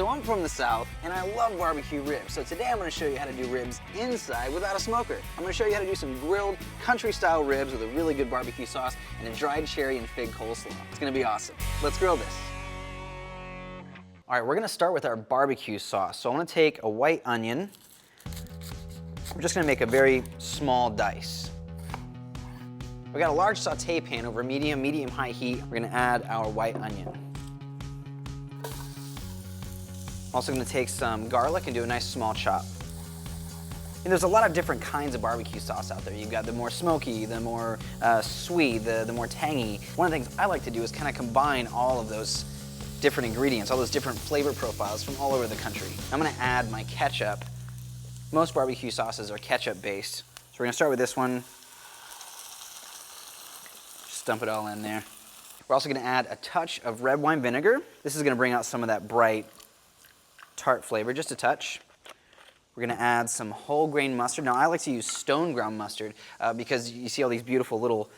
So I'm from the South, and I love barbecue ribs. So today I'm gonna show you how to do ribs inside without a smoker. I'm gonna show you how to do some grilled country-style ribs with a really good barbecue sauce and a dried cherry and fig coleslaw. It's gonna be awesome. Let's grill this. All right, we're gonna start with our barbecue sauce. So I'm gonna take a white onion. We're just gonna make a very small dice. We got a large saute pan over medium-high heat. We're gonna add our white onion. Also gonna take some garlic and do a nice small chop. And there's a lot of different kinds of barbecue sauce out there. You've got the more smoky, the more sweet, the more tangy. One of the things I like to do is kind of combine all of those different ingredients, all those different flavor profiles from all over the country. I'm gonna add my ketchup. Most barbecue sauces are ketchup based. So we're gonna start with this one. Just dump it all in there. We're also gonna add a touch of red wine vinegar. This is gonna bring out some of that bright, tart flavor, just a touch. We're gonna add some whole grain mustard. Now I like to use stone ground mustard because you see all these beautiful little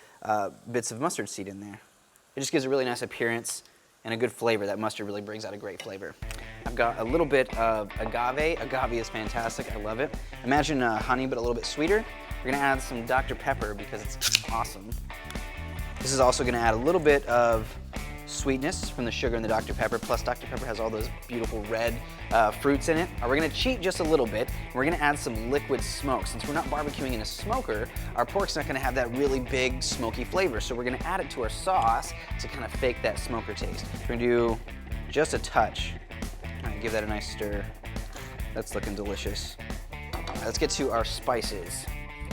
bits of mustard seed in there. It just gives a really nice appearance and a good flavor. That mustard really brings out a great flavor. I've got a little bit of agave. Agave is fantastic, I love it. Imagine honey, but a little bit sweeter. We're gonna add some Dr. Pepper because it's awesome. This is also gonna add a little bit of sweetness from the sugar and the Dr. Pepper, plus Dr. Pepper has all those beautiful red fruits in it. We're gonna cheat just a little bit, and we're gonna add some liquid smoke. Since we're not barbecuing in a smoker, our pork's not gonna have that really big smoky flavor, so we're gonna add it to our sauce to kind of fake that smoker taste. We're gonna do just a touch. All right, give that a nice stir. That's looking delicious. All right, let's get to our spices.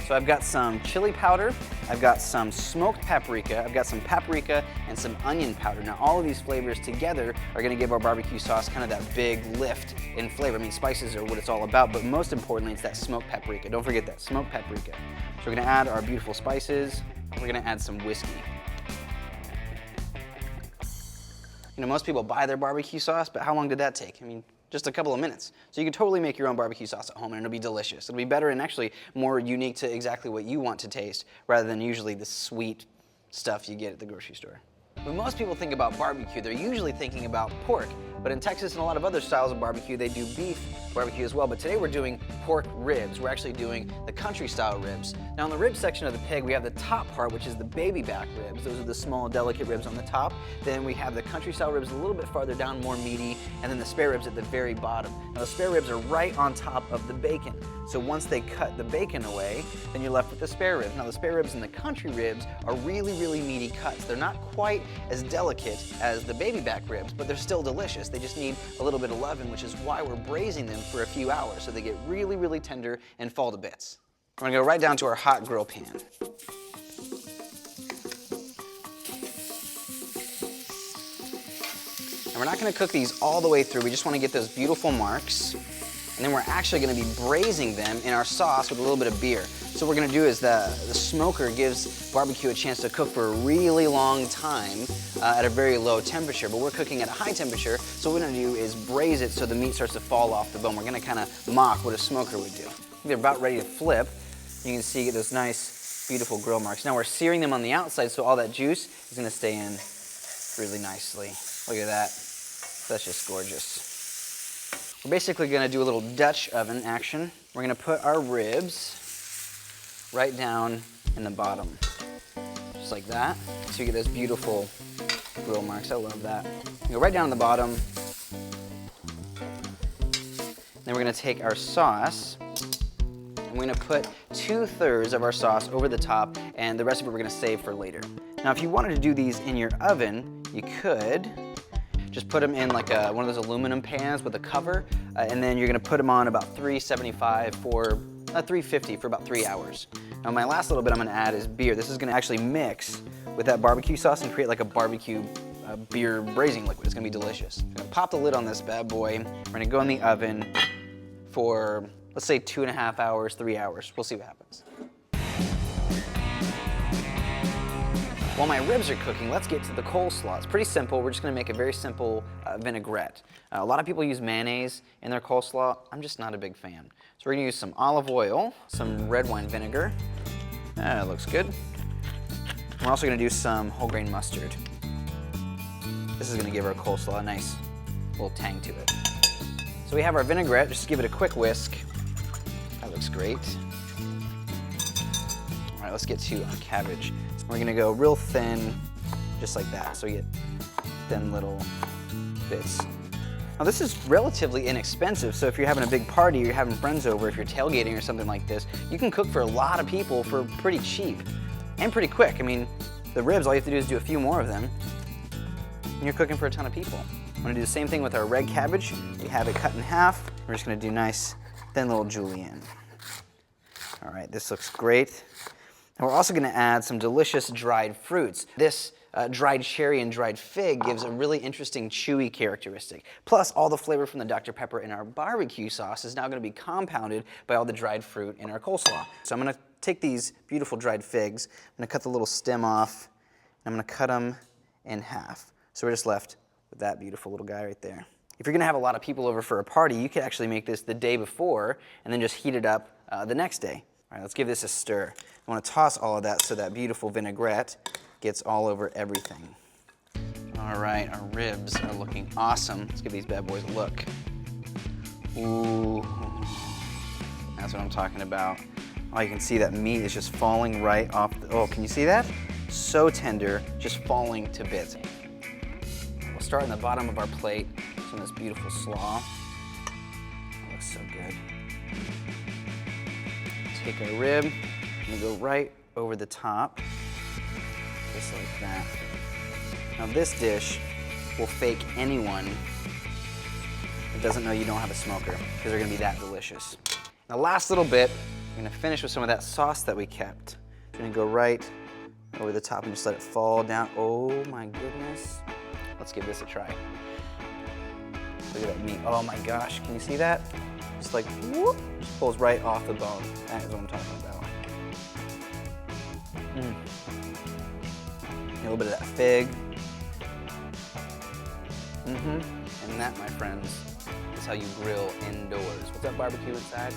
So I've got some chili powder, I've got some smoked paprika, I've got some paprika and some onion powder. Now all of these flavors together are gonna give our barbecue sauce kind of that big lift in flavor. I mean, spices are what it's all about, but most importantly, it's that smoked paprika. Don't forget that, smoked paprika. So we're gonna add our beautiful spices. We're gonna add some whiskey. You know, most people buy their barbecue sauce, but how long did that take? I mean, just a couple of minutes. So you can totally make your own barbecue sauce at home and it'll be delicious. It'll be better and actually more unique to exactly what you want to taste rather than usually the sweet stuff you get at the grocery store. When most people think about barbecue, they're usually thinking about pork. But in Texas and a lot of other styles of barbecue, they do beef barbecue as well. But today we're doing pork ribs. We're actually doing the country style ribs. Now in the rib section of the pig, we have the top part, which is the baby back ribs. Those are the small, delicate ribs on the top. Then we have the country style ribs a little bit farther down, more meaty, and then the spare ribs at the very bottom. Now the spare ribs are right on top of the bacon. So once they cut the bacon away, then you're left with the spare ribs. Now the spare ribs and the country ribs are really, really meaty cuts. They're not quite as delicate as the baby back ribs, but they're still delicious. They just need a little bit of loving, which is why we're braising them for a few hours so they get really, really tender and fall to bits. We're gonna go right down to our hot grill pan. And we're not gonna cook these all the way through. We just wanna get those beautiful marks. And then we're actually gonna be braising them in our sauce with a little bit of beer. So what we're gonna do is the smoker gives barbecue a chance to cook for a really long time at a very low temperature, but we're cooking at a high temperature, so what we're gonna do is braise it so the meat starts to fall off the bone. We're gonna kind of mock what a smoker would do. They're about ready to flip. You can see those nice, beautiful grill marks. Now we're searing them on the outside, so all that juice is gonna stay in really nicely. Look at that, that's just gorgeous. We're basically gonna do a little Dutch oven action. We're gonna put our ribs right down in the bottom, just like that. So you get those beautiful grill marks, I love that. You go right down in the bottom. Then we're gonna take our sauce, and we're gonna put 2/3 of our sauce over the top, and the rest of it we're gonna save for later. Now if you wanted to do these in your oven, you could. Just put them in like one of those aluminum pans with a cover, and then you're gonna put them on about 375 for 350 for about 3 hours. Now my last little bit I'm gonna add is beer. This is gonna actually mix with that barbecue sauce and create like a barbecue beer braising liquid. It's gonna be delicious. I'm gonna pop the lid on this bad boy. We're gonna go in the oven for, let's say 2.5 hours, 3 hours. We'll see what happens. While my ribs are cooking, let's get to the coleslaw. It's pretty simple. We're just gonna make a very simple vinaigrette. A lot of people use mayonnaise in their coleslaw. I'm just not a big fan. So we're gonna use some olive oil, some red wine vinegar. That looks good. We're also gonna do some whole grain mustard. This is gonna give our coleslaw a nice little tang to it. So we have our vinaigrette, just give it a quick whisk. That looks great. All right, let's get to our cabbage. So we're gonna go real thin, just like that, so you get thin little bits. Now this is relatively inexpensive, so if you're having a big party, you're having friends over, if you're tailgating or something like this, you can cook for a lot of people for pretty cheap and pretty quick. I mean, the ribs, all you have to do is do a few more of them, and you're cooking for a ton of people. I'm gonna do the same thing with our red cabbage. We have it cut in half. We're just gonna do nice, thin little julienne. All right, this looks great. And we're also gonna add some delicious dried fruits. This dried cherry and dried fig gives a really interesting chewy characteristic. Plus, all the flavor from the Dr. Pepper in our barbecue sauce is now gonna be compounded by all the dried fruit in our coleslaw. So I'm gonna take these beautiful dried figs, I'm gonna cut the little stem off, and I'm gonna cut them in half. So we're just left with that beautiful little guy right there. If you're gonna have a lot of people over for a party, you could actually make this the day before and then just heat it up the next day. All right, let's give this a stir. I wanna toss all of that so that beautiful vinaigrette gets all over everything. All right, our ribs are looking awesome. Let's give these bad boys a look. Ooh, that's what I'm talking about. Oh, you can see that meat is just falling right off the, oh, can you see that? So tender, just falling to bits. We'll start in the bottom of our plate, some of this beautiful slaw. That looks so good. Take our rib, and go right over the top, just like that. Now this dish will fake anyone that doesn't know you don't have a smoker, because they're gonna be that delicious. Now last little bit, we're gonna finish with some of that sauce that we kept. We're gonna go right over the top and just let it fall down. Oh my goodness. Let's give this a try. Look at that meat. Oh my gosh, can you see that? Just like, whoop, just pulls right off the bone. That is what I'm talking about. A little bit of that fig. And that, my friends, is how you grill indoors. What's that barbecue inside?